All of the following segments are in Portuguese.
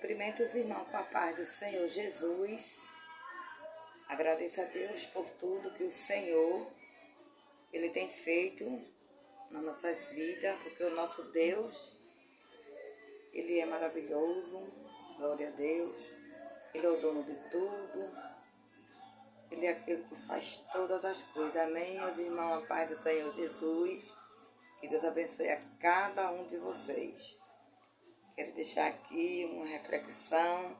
Cumprimento os irmãos com a paz do Senhor Jesus. Agradeço a Deus por tudo que o Senhor, Ele tem feito nas nossas vidas, porque o nosso Deus, Ele é maravilhoso, glória a Deus. Ele é o dono de tudo, Ele é aquele que faz todas as coisas. Amém, meus irmãos, a paz do Senhor Jesus. Que Deus abençoe a cada um de vocês. Quero deixar aqui uma reflexão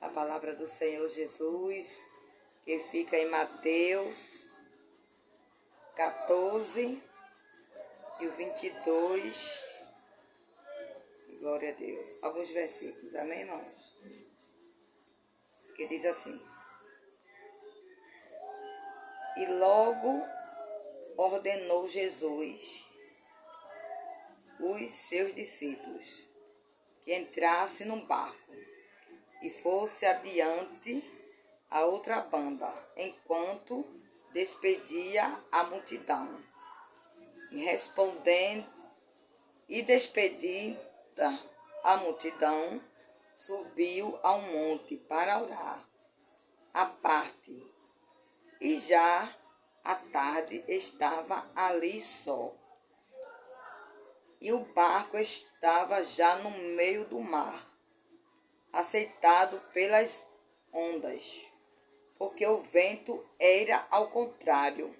da palavra do Senhor Jesus, que fica em Mateus 14 e o 22. Glória a Deus. Alguns versículos, amém, irmãos? Que diz assim: E logo ordenou Jesus os seus discípulos que entrasse no barco e fosse adiante a outra banda, enquanto despedia a multidão. E despedida a multidão, subiu ao monte para orar à parte. E já à tarde estava ali só. E o barco estava já no meio do mar, aceitado pelas ondas, porque o vento era ao contrário.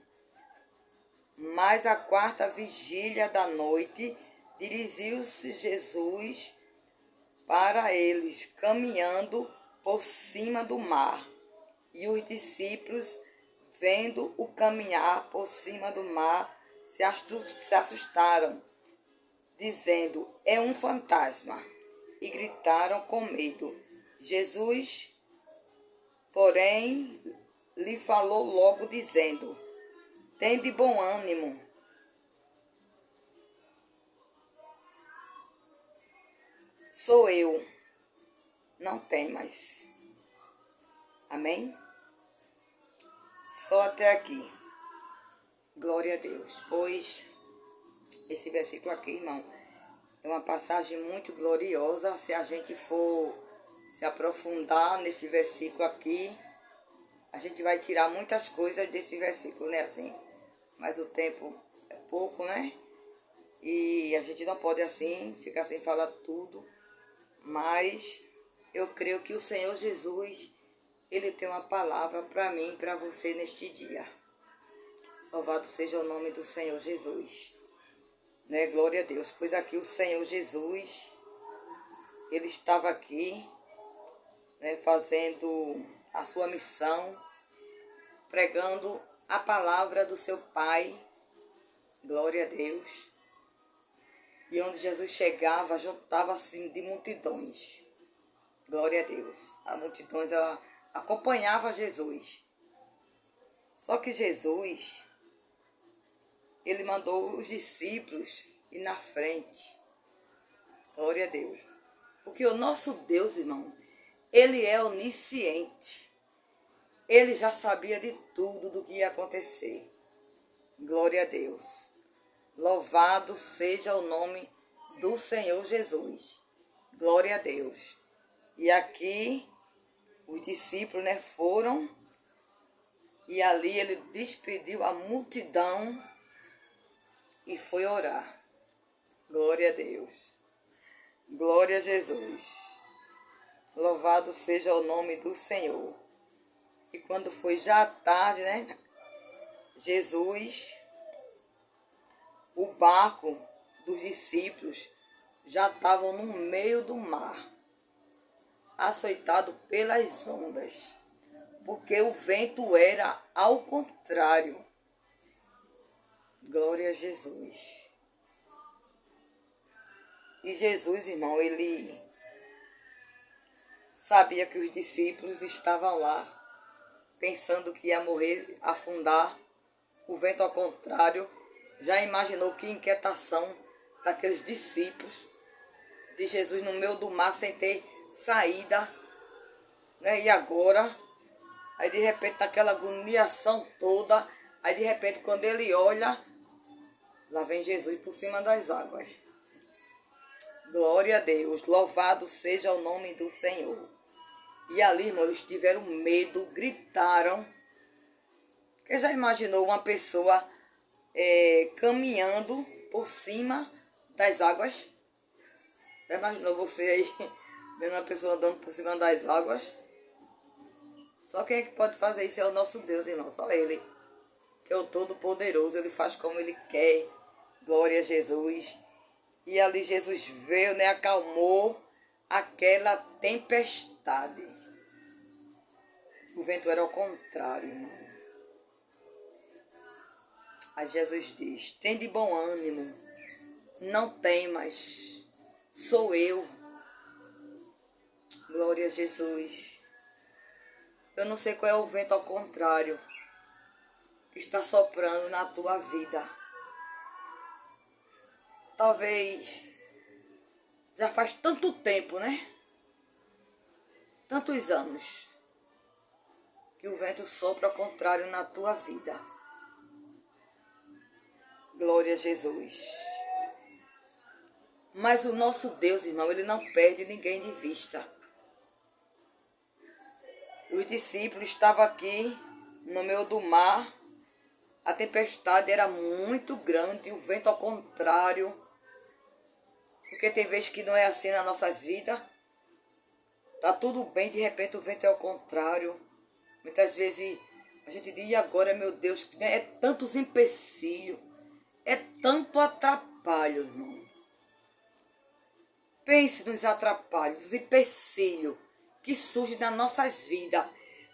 Mas à quarta vigília da noite, dirigiu-se Jesus para eles, caminhando por cima do mar. E os discípulos, vendo o caminhar por cima do mar, se assustaram, dizendo: é um fantasma, e gritaram com medo. Jesus, porém, lhe falou logo, dizendo: tende bom ânimo, sou eu, não temas. Amém? Só até aqui. Glória a Deus. Pois esse versículo aqui, irmão, é uma passagem muito gloriosa. Se a gente for se aprofundar nesse versículo aqui, a gente vai tirar muitas coisas desse versículo, né? Assim, mas o tempo é pouco, né? E a gente não pode assim ficar sem falar tudo. Mas eu creio que o Senhor Jesus, Ele tem uma palavra para mim e para você neste dia. Louvado seja o nome do Senhor Jesus. Né? Glória a Deus. Pois aqui o Senhor Jesus, Ele estava aqui, né, fazendo a sua missão, pregando a palavra do seu Pai. Glória a Deus. E onde Jesus chegava, juntava-se de multidões. Glória a Deus. A multidões acompanhava Jesus. Só que Jesus, Ele mandou os discípulos ir na frente. Glória a Deus. Porque o nosso Deus, irmão, Ele é onisciente. Ele já sabia de tudo do que ia acontecer. Glória a Deus. Louvado seja o nome do Senhor Jesus. Glória a Deus. E aqui os discípulos, né, foram, e ali ele despediu a multidão e foi orar. Glória a Deus. Glória a Jesus. Louvado seja o nome do Senhor. E quando foi já à tarde, né, Jesus, o barco dos discípulos já estavam no meio do mar, açoitado pelas ondas, porque o vento era ao contrário. Glória a Jesus. E Jesus, irmão, Ele sabia que os discípulos estavam lá, pensando que ia morrer, afundar, o vento ao contrário. Já imaginou que inquietação daqueles discípulos de Jesus no meio do mar sem ter saída, né? E agora, aí de repente naquela agoniação toda, aí de repente quando ele olha, lá vem Jesus por cima das águas. Glória a Deus. Louvado seja o nome do Senhor. E ali, irmão, eles tiveram medo, gritaram. Porque já imaginou uma pessoa caminhando por cima das águas? Já imaginou você aí vendo uma pessoa andando por cima das águas? Só quem é que pode fazer isso é o nosso Deus, irmão. Só Ele, que é o Todo-Poderoso. Ele faz como Ele quer. Glória a Jesus. E ali Jesus veio, né? Acalmou aquela tempestade. O vento era ao contrário, irmão. Aí Jesus diz: tem bom ânimo, não temas, sou eu. Glória a Jesus. Eu não sei qual é o vento ao contrário que está soprando na tua vida. Talvez já faz tanto tempo, né? Tantos anos que o vento sopra ao contrário na tua vida. Glória a Jesus. Mas o nosso Deus, irmão, Ele não perde ninguém de vista. Os discípulos estavam aqui no meio do mar. A tempestade era muito grande, o vento ao contrário. Porque tem vezes que não é assim nas nossas vidas. Tá tudo bem, de repente o vento é ao contrário. Muitas vezes a gente diz: e agora, meu Deus, é tantos empecilhos, é tanto atrapalho, irmão. Pense nos atrapalhos, nos empecilhos que surgem nas nossas vidas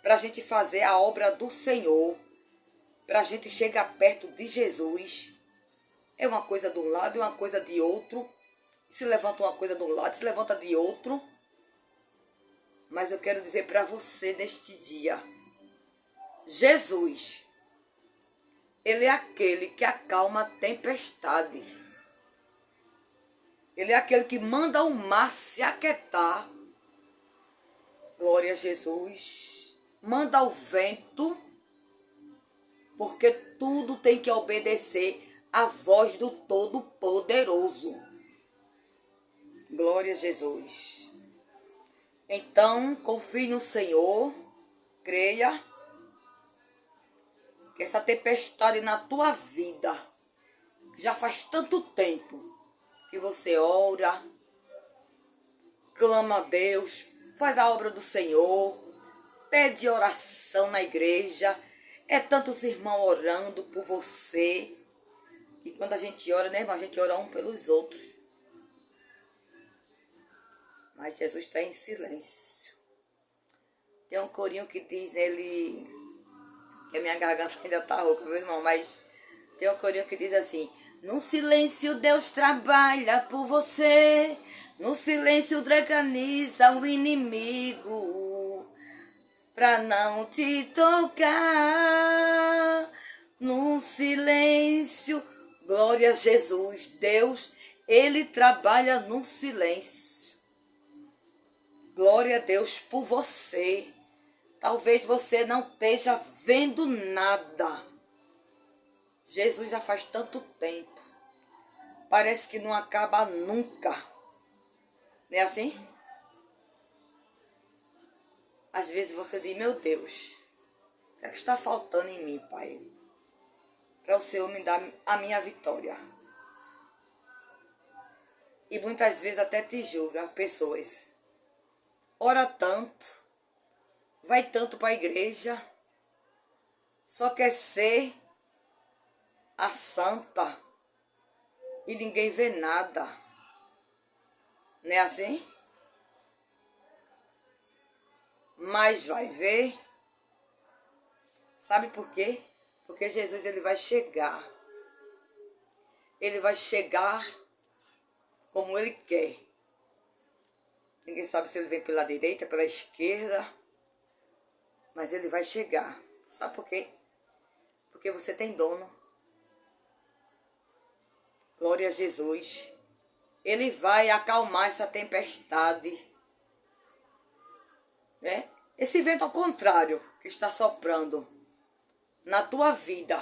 para a gente fazer a obra do Senhor, para a gente chegar perto de Jesus. É uma coisa de um lado e uma coisa de outro. Se levanta uma coisa de um lado, se levanta de outro. Mas eu quero dizer para você neste dia: Jesus, Ele é aquele que acalma a tempestade. Ele é aquele que manda o mar se aquietar. Glória a Jesus. Manda o vento, porque tudo tem que obedecer à voz do Todo-Poderoso. Glória a Jesus. Então, confie no Senhor, creia que essa tempestade na tua vida, já faz tanto tempo que você ora, clama a Deus, faz a obra do Senhor, pede oração na igreja, é tantos irmãos orando por você. E quando a gente ora, né, irmão, a gente ora um pelos outros. Mas Jesus está em silêncio. Tem um corinho que diz, que a minha garganta ainda está rouca, meu irmão, mas tem um corinho que diz assim: no silêncio Deus trabalha por você, no silêncio organiza o inimigo pra não te tocar. No silêncio, glória a Jesus, Deus, Ele trabalha no silêncio. Glória a Deus por você. Talvez você não esteja vendo nada. Jesus já faz tanto tempo. Parece que não acaba nunca. Não é assim? Às vezes você diz: meu Deus, o que é que está faltando em mim, Pai? Para o Senhor me dar a minha vitória. E muitas vezes até te julga pessoas. Ora tanto, vai tanto para a igreja, só quer ser a santa e ninguém vê nada. Não é assim? Mas vai ver. Sabe por quê? Porque Jesus, Ele vai chegar. Ele vai chegar como Ele quer. Ninguém sabe se Ele vem pela direita, pela esquerda. Mas Ele vai chegar. Sabe por quê? Porque você tem dono. Glória a Jesus. Ele vai acalmar essa tempestade. Né? Esse vento ao contrário que está soprando na tua vida.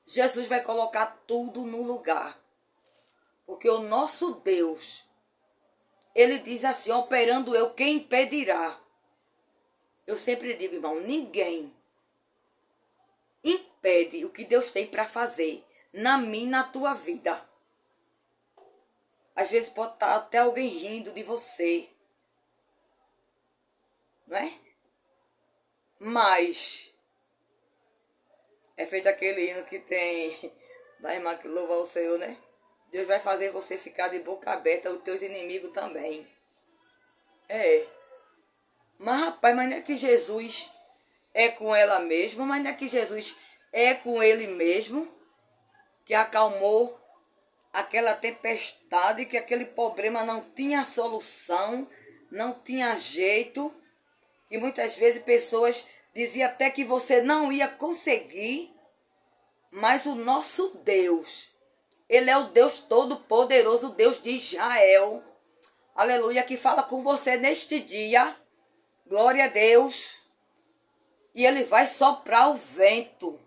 Jesus vai colocar tudo no lugar. Porque o nosso Deus, ele diz assim, operando eu, quem impedirá? Eu sempre digo, irmão, ninguém impede o que Deus tem para fazer na minha e na tua vida. Às vezes pode estar até alguém rindo de você, não é? Mas é feito aquele hino que tem da irmã que louva o Senhor, né? Deus vai fazer você ficar de boca aberta, os teus inimigos também. É. Mas, rapaz, mas não é que Jesus é com ela mesmo, mas não é que Jesus é com ele mesmo, que acalmou aquela tempestade, que aquele problema não tinha solução, não tinha jeito, que muitas vezes pessoas diziam até que você não ia conseguir, mas o nosso Deus, ele é o Deus Todo-Poderoso, o Deus de Israel, aleluia, que fala com você neste dia, glória a Deus, e ele vai soprar o vento,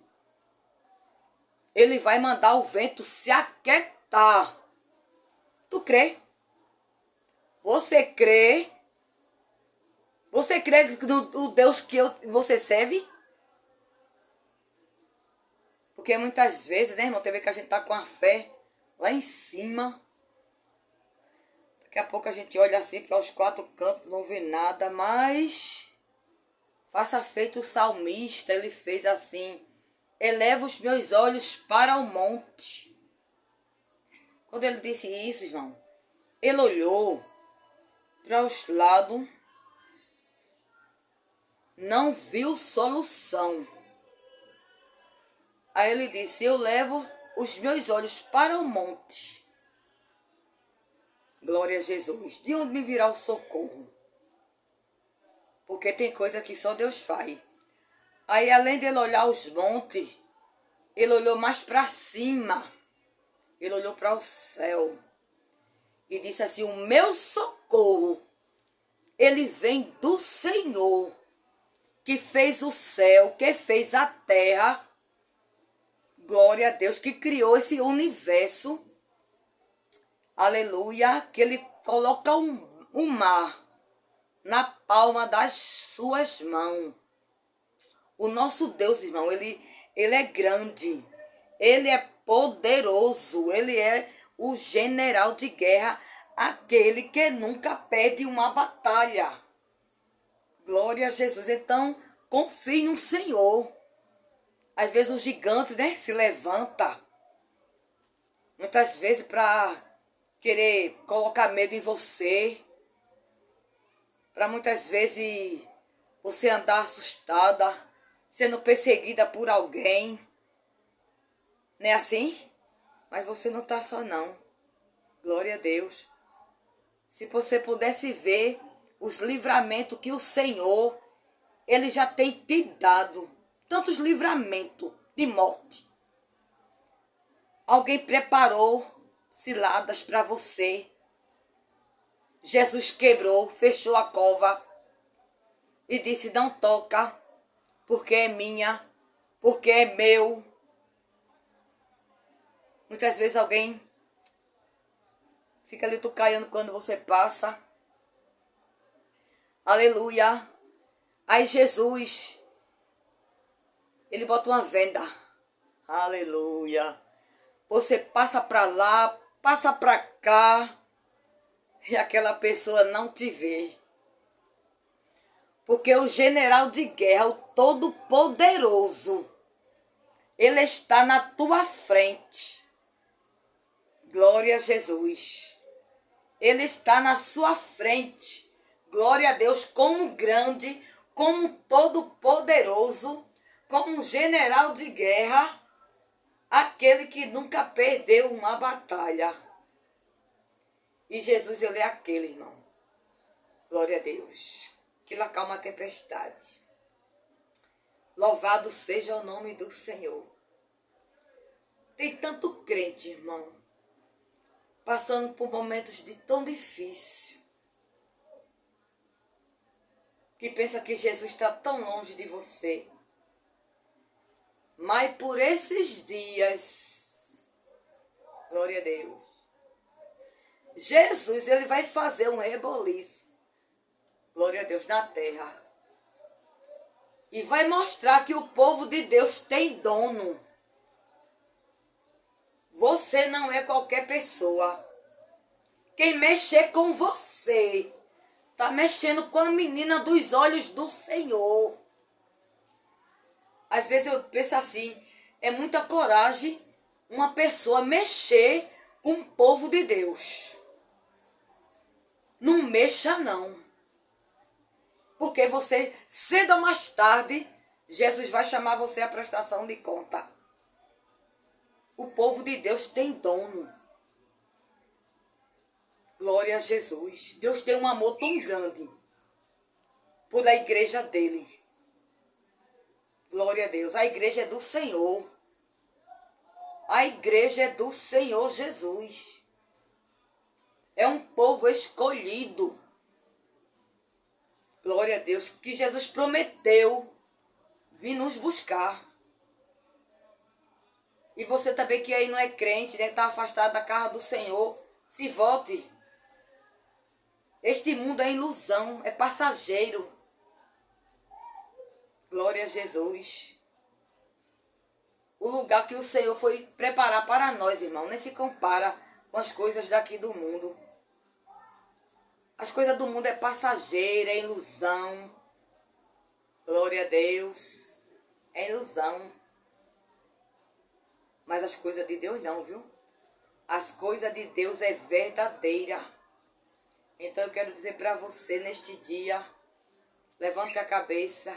ele vai mandar o vento se aquietar. Tu crê? Você crê? Você crê no Deus que você serve? Porque muitas vezes, né, irmão, tem que a gente tá com a fé lá em cima. Daqui a pouco a gente olha assim para os quatro cantos, não vê nada, mas faça feito o salmista, ele fez assim: eleva os meus olhos para o monte. Quando ele disse isso, irmão, ele olhou para os lados, não viu solução. Aí ele disse: eu levo os meus olhos para o monte. Glória a Jesus. De onde me virá o socorro? Porque tem coisa que só Deus faz. Aí, além de ele olhar os montes, ele olhou mais para cima. Ele olhou para o céu. E disse assim: o meu socorro, ele vem do Senhor, que fez o céu, que fez a terra. Glória a Deus, que criou esse universo. Aleluia, que ele coloca um mar na palma das suas mãos. O nosso Deus, irmão, ele é grande, ele é poderoso, ele é o general de guerra, aquele que nunca perde uma batalha. Glória a Jesus. Então, confie no Senhor. Às vezes o gigante, né, se levanta, muitas vezes para querer colocar medo em você, para muitas vezes você andar assustada, sendo perseguida por alguém. Não é assim? Mas você não está só não. Glória a Deus. Se você pudesse ver os livramentos que o Senhor, ele já tem te dado. Tantos livramentos de morte. Alguém preparou ciladas para você. Jesus quebrou, fechou a cova e disse: não toca, porque é minha, porque é meu. Muitas vezes alguém fica ali tucaiando quando você passa. Aleluia. Aí Jesus, ele bota uma venda. Aleluia. Você passa para lá, passa para cá, e aquela pessoa não te vê. Porque o general de guerra, o Todo-Poderoso, ele está na tua frente. Glória a Jesus. Ele está na sua frente. Glória a Deus, como grande, como Todo-Poderoso, como um general de guerra, aquele que nunca perdeu uma batalha. E Jesus, ele é aquele, irmão. Glória a Deus. Que ele acalma a tempestade. Louvado seja o nome do Senhor. Tem tanto crente, irmão, passando por momentos de tão difícil, que pensa que Jesus está tão longe de você. Mas por esses dias, glória a Deus, Jesus, ele vai fazer um reboliço, glória a Deus, na terra. E vai mostrar que o povo de Deus tem dono. Você não é qualquer pessoa. Quem mexer com você, está mexendo com a menina dos olhos do Senhor. Às vezes eu penso assim, é muita coragem uma pessoa mexer com o povo de Deus. Não mexa não. Porque você, cedo ou mais tarde, Jesus vai chamar você à prestação de conta. O povo de Deus tem dono. Glória a Jesus. Deus tem um amor tão grande por a igreja dele. Glória a Deus. A igreja é do Senhor. A igreja é do Senhor Jesus. É um povo escolhido. Glória a Deus. Que Jesus prometeu vir nos buscar. E você também que aí não é crente, né, que está afastado da casa do Senhor, se volte. Este mundo é ilusão, é passageiro. Glória a Jesus. O lugar que o Senhor foi preparar para nós, irmão, nem se compara com as coisas daqui do mundo. As coisas do mundo é passageira, é ilusão. Glória a Deus. É ilusão. Mas as coisas de Deus não, viu? As coisas de Deus é verdadeira. Então eu quero dizer para você neste dia, levante a cabeça.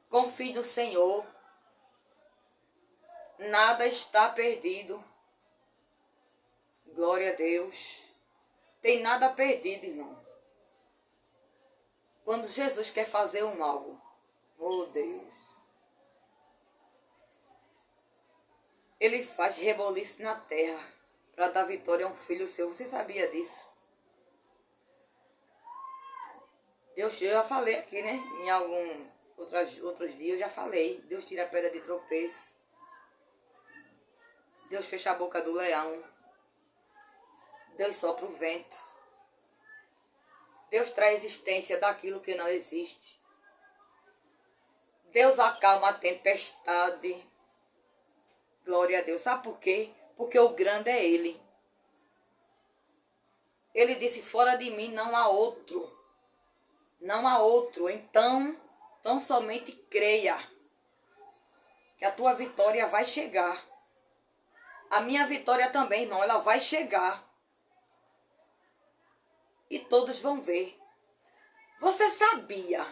Confie no Senhor. Nada está perdido. Glória a Deus. Tem nada perdido, irmão. Quando Jesus quer fazer um algo, oh Deus, ele faz reboliço na terra para dar vitória a um filho seu. Você sabia disso? Deus, eu já falei aqui, né? Em outros dias eu já falei. Deus tira a pedra de tropeço. Deus fecha a boca do leão. Deus sopra o vento. Deus traz existência daquilo que não existe. Deus acalma a tempestade. Glória a Deus. Sabe por quê? Porque o grande é Ele. Ele disse, fora de mim não há outro. Não há outro. Então somente creia que a tua vitória vai chegar. A minha vitória também, irmão, ela vai chegar. E todos vão ver. Você sabia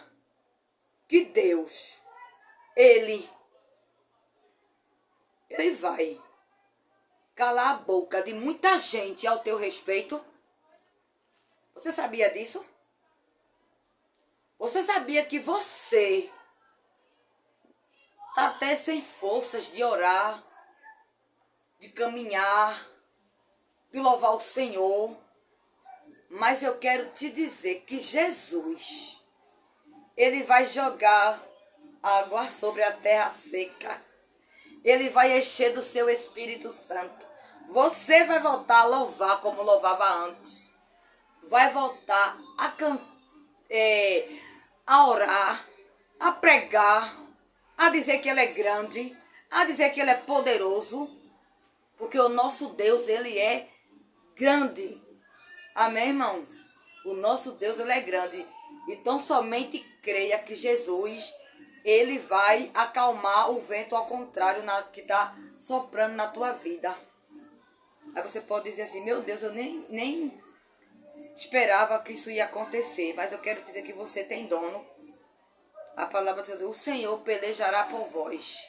que Deus, Ele vai calar a boca de muita gente ao teu respeito? Você sabia disso? Você sabia que você está até sem forças de orar, de caminhar, de louvar o Senhor? Mas eu quero te dizer que Jesus, Ele vai jogar água sobre a terra seca. Ele vai encher do seu Espírito Santo. Você vai voltar a louvar como louvava antes. Vai voltar a orar, a pregar, a dizer que Ele é grande, a dizer que Ele é poderoso. Porque o nosso Deus, Ele é grande. Amém, irmão? O nosso Deus, Ele é grande. Então, somente creia que Jesus, Ele vai acalmar o vento ao contrário que está soprando na tua vida. Aí você pode dizer assim, meu Deus, eu nem esperava que isso ia acontecer. Mas eu quero dizer que você tem dono. A palavra diz, o Senhor pelejará por vós.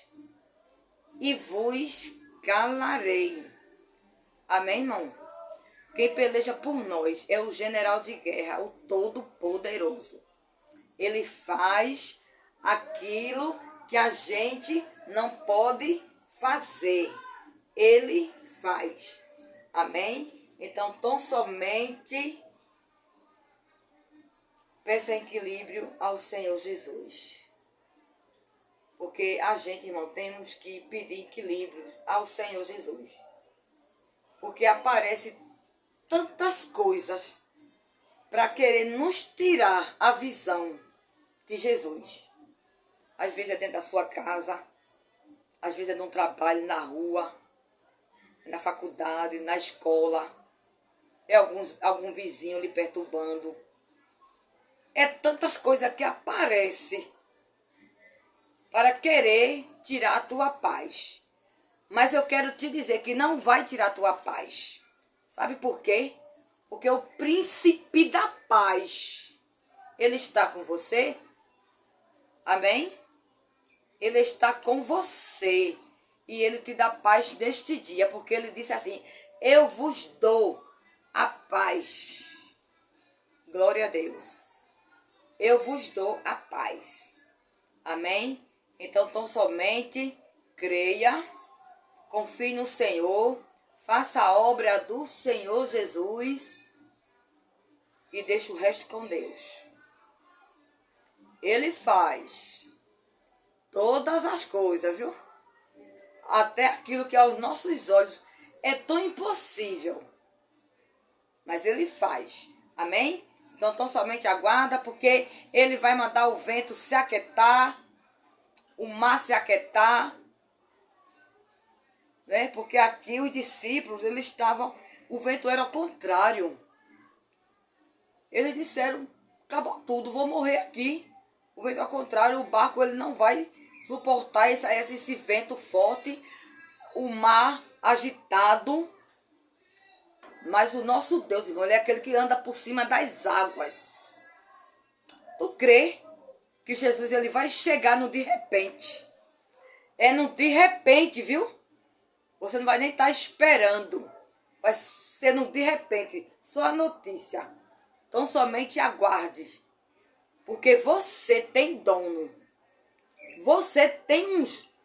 E vos calarei. Amém, irmão? Quem peleja por nós é o general de guerra, o Todo-Poderoso. Ele faz aquilo que a gente não pode fazer. Ele faz. Amém? Então, tão somente peça equilíbrio ao Senhor Jesus. Porque a gente, irmão, temos que pedir equilíbrio ao Senhor Jesus. Porque aparece tantas coisas para querer nos tirar a visão de Jesus. Às vezes é dentro da sua casa, às vezes é num trabalho, na rua, na faculdade, na escola. É algum vizinho lhe perturbando. É tantas coisas que aparecem para querer tirar a tua paz. Mas eu quero te dizer que não vai tirar a tua paz. Sabe por quê? Porque o príncipe da paz, ele está com você. Amém? Ele está com você. E ele te dá paz neste dia. Porque ele disse assim: eu vos dou a paz. Glória a Deus. Eu vos dou a paz. Amém? Então, tão somente creia, confie no Senhor, faça a obra do Senhor Jesus e deixe o resto com Deus. Ele faz todas as coisas, viu? Até aquilo que aos nossos olhos é tão impossível. Mas ele faz. Amém? Então, tão somente aguarda, porque ele vai mandar o vento se aquietar, o mar se aquietar, né? Porque aqui os discípulos, eles estavam, o vento era ao contrário. Eles disseram: acabou tudo, vou morrer aqui. O vento ao contrário, o barco ele não vai suportar esse vento forte, o mar agitado. Mas o nosso Deus, irmão, ele é aquele que anda por cima das águas. Tu crê que Jesus ele vai chegar no de repente? É no de repente, viu? Você não vai nem estar esperando. Vai ser no de repente. Só a notícia. Então somente aguarde. Porque você tem dono. Você tem um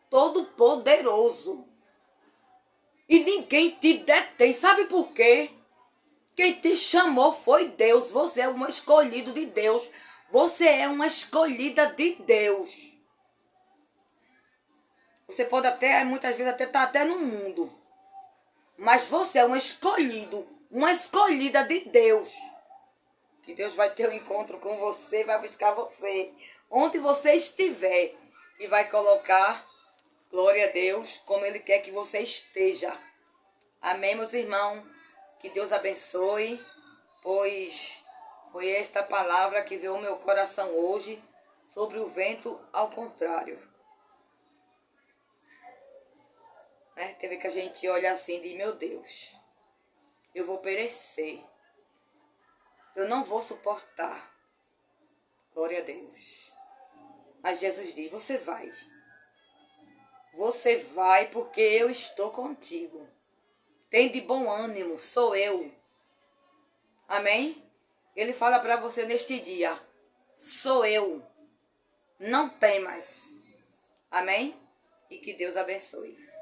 todo-poderoso. E ninguém te detém. Sabe por quê? Quem te chamou foi Deus. Você é um escolhido de Deus. Você é uma escolhida de Deus. Você pode até, muitas vezes, até estar até no mundo. Mas você é um escolhido. Uma escolhida de Deus. Que Deus vai ter um encontro com você, vai buscar você. Onde você estiver. E vai colocar, glória a Deus, como Ele quer que você esteja. Amém, meus irmãos? Que Deus abençoe, pois foi esta palavra que veio ao meu coração hoje sobre o vento ao contrário. Né? Teve que a gente olha assim e diz: meu Deus, eu vou perecer. Eu não vou suportar. Glória a Deus. Mas Jesus diz: você vai. Você vai porque eu estou contigo. Tem de bom ânimo, sou eu. Amém? Ele fala para você neste dia: sou eu. Não temas. Amém? E que Deus abençoe.